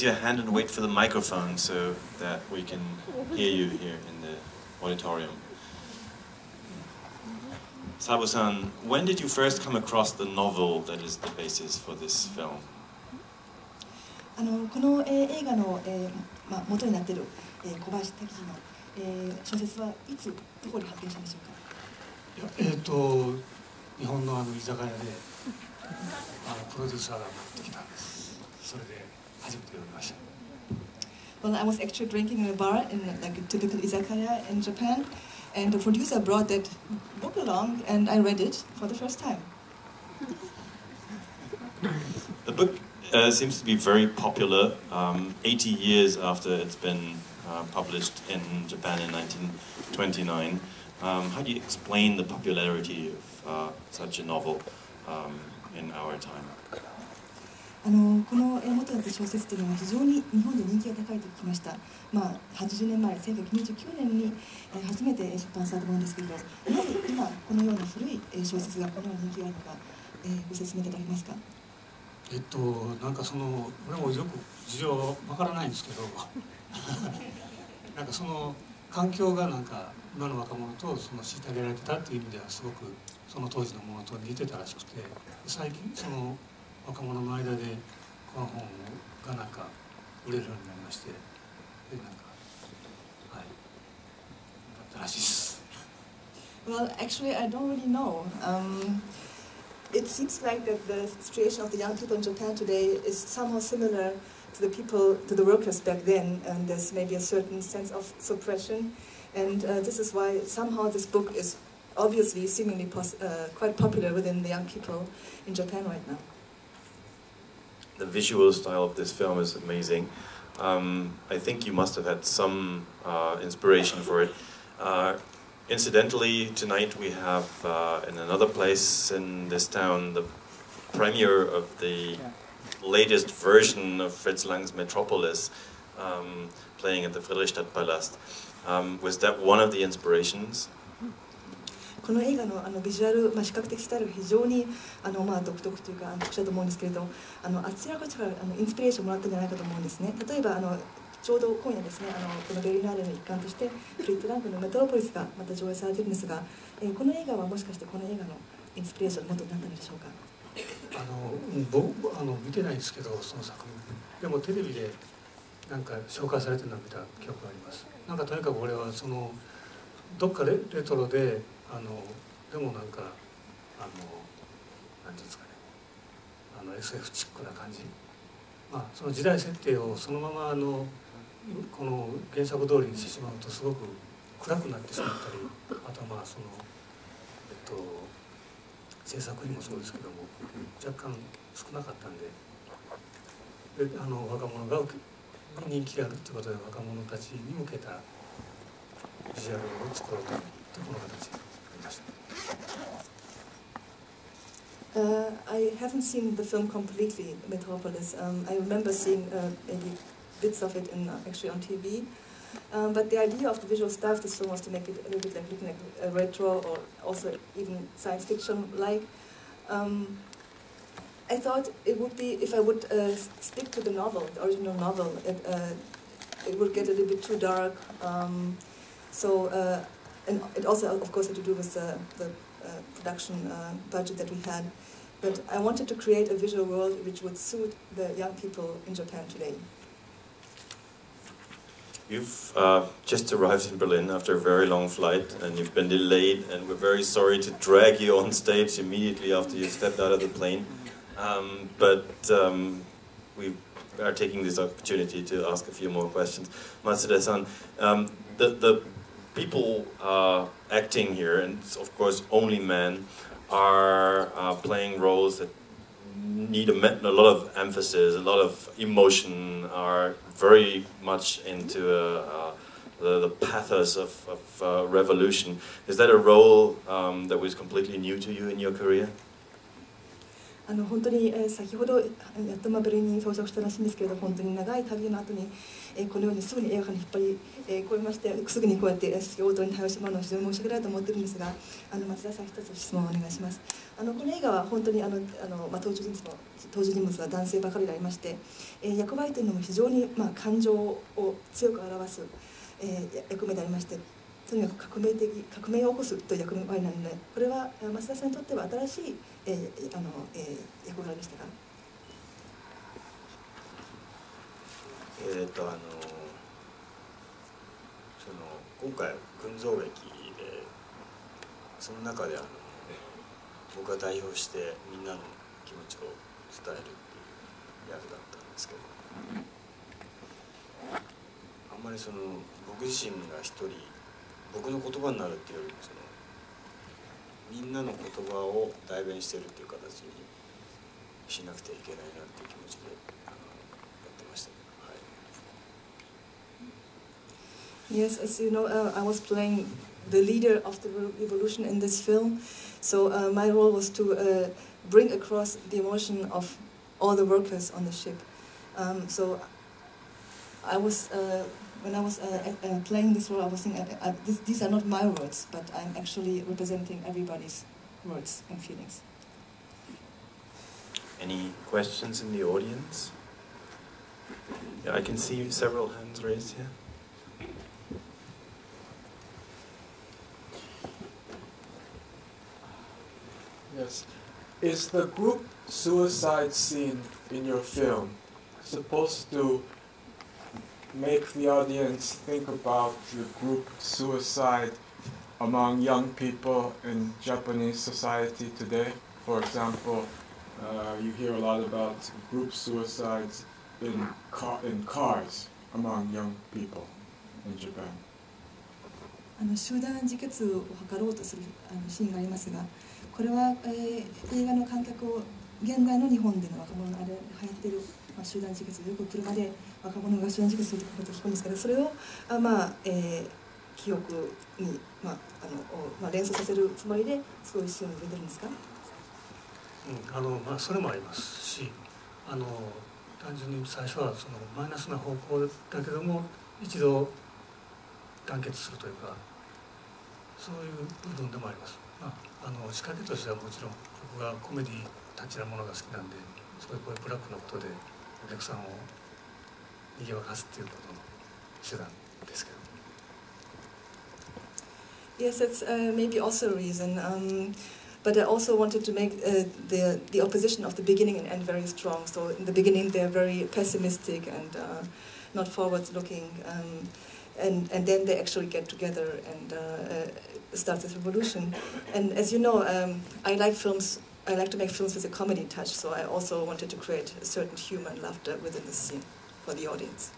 your hand and wait for the microphone so that we can hear you here in the auditorium. Sabu-san, when did you first come across the novel that is the basis for this film? この映画の元になっている小林武史の小説はいつどこで発見したんでしょうか。日本の居酒屋でプロデューサーが持ってきたんです。それで初めて読みました。Well, I was actually drinking in a bar in like a typical izakaya in Japan, and the producer brought that book along, and I read it for the first time. The book seems to be very popular. 80 years after it's been published in Japan in 1929. How do you explain the popularity of such a novel in our time? この元になった小説というのは非常に日本で人気が高いと聞きました。80年前、1929年に初めて出版されたものですけれど、なぜ今このような古い小説がこのような人気があるのか、ご説明いただけますか。なんか俺もよく事情わからないんですけどなんかその環境がなんか今の若者と虐げられてたっていう意味ではすごくその当時のものと似てたらしくて、最近その若者の間でこの本がなんか売れるようになりまして、でなんかはい、だったらしいです。Well, actually, I don't really know. It seems like that the situation of the young people in Japan today is somehow similar to the people, to the workers back then, and there's maybe a certain sense of suppression, and this is why somehow this book is obviously, seemingly quite popular within the young people in Japan right now. The visual style of this film is amazing. I think you must have had some inspiration for it. Incidentally, tonight we have in another place in this town the premiere of the latest version of Fritz Lang's Metropolis, playing at the Friedrichstadtpalast. Was that one of the inspirations? この映画のビジュアル、視覚的スタイルが非常に独特というか特殊だと思うんですけれど、あちらこちらからインスピレーションをもらったんじゃないかと思うんですね。例えばちょうど今夜ですね、このベルリナーレの一環としてフリットランクのメトロポリスがまた上映されているんですが、この映画はもしかしてこの映画のインスピレーションの元になったのでしょうか。僕見てないんですけど、その作品でもテレビでなんか紹介されてるのを見た記憶があります。なんかとにかく俺はどっかレトロででもなんかなんていうんですかね、SF チックな感じ、その時代設定をそのままこの原作通りにしてしまうとすごく暗くなってしまったり、あとは制作費もそうですけども若干少なかったんで、若者が人気があるってことで若者たちに向けたビジュアルを作ろうというこの形になりました。I haven't seen the film completely, Metropolis. I remember seeing maybe bits of it actually on TV. But the idea of the visual style of this film was to make it a little bit like looking like a retro or also even science fiction-like. I thought it would be, if I would stick to the novel, the original novel, it would get a little bit too dark. And it also, of course, had to do with the production budget that we had. But I wanted to create a visual world which would suit the young people in Japan today. You've just arrived in Berlin after a very long flight, and you've been delayed, and we're very sorry to drag you on stage immediately after you've stepped out of the plane. But we are taking this opportunity to ask a few more questions. Matsuda-san, the people acting here, and of course only men, are playing roles that need a lot of emphasis, a lot of emotion, are very much into the pathos of revolution. Is that a role that was completely new to you in your career? 本当に、先ほどやっとベルリンに到着したらしいんですけれど、本当に長い旅の後に、このようにすぐに映画館に引っ張り、来れまして、すぐにこうやって応答に対応してもらうのは非常に申し訳ないと思ってるんですが、松田さん、一つ質問をお願いします。この映画は本当に登場人物は男性ばかりでありまして、役割というのも非常に、感情を強く表す、役目でありまして、とにかく革命を起こすという役割なので、これは松田さんにとっては新しい、役柄でしたか？今回群像劇でその中で僕が代表してみんなの気持ちを伝えるっていう役だったんですけど、あんまり僕自身が一人僕の言葉になるっていうよりもみんなの言葉を代弁してるっていう形にしなくてはいけないなっていう気持ちでやってましたけど、はい。Yes, as you know, I was playing the leader of the revolution in this film, so my role was to bring across the emotion of all the workers on the ship. So I was, when I was playing this role, I was thinking, these are not my words, but I'm actually representing everybody's words and feelings. Any questions in the audience? Yeah, I can see several hands raised here. Yes. Is the group suicide scene in your film supposed to make the audience think about the group suicide among young people in Japanese society today? For example, you hear a lot about group suicides in cars among young people in Japan. 集団自決を図ろうとするシーンがありますが、これは、映画の観客を現代の日本での若者のあれ流行っている、集団自決、よく車で若者が集団自決するということを聞くんですけど、それを記憶に、連想させるつもりでそういうシーンを入れてるんですか？それもありますし、単純に最初はマイナスな方向だけども一度団結するというか、そういう部分でもあります。仕掛けとしてはもちろん僕がコメディタッチなものが好きなんで、そういうこういうブラックのことでお客さんを賑わかすっていうことの手段ですけど。Yes, that's maybe also a reason. But I also wanted to make the opposition of the beginning and end very strong. So in the beginning they're very pessimistic and not forward-looking, and then they actually get together and start this revolution. And as you know, I like to make films with a comedy touch. So I also wanted to create a certain humor and laughter within the scene for the audience.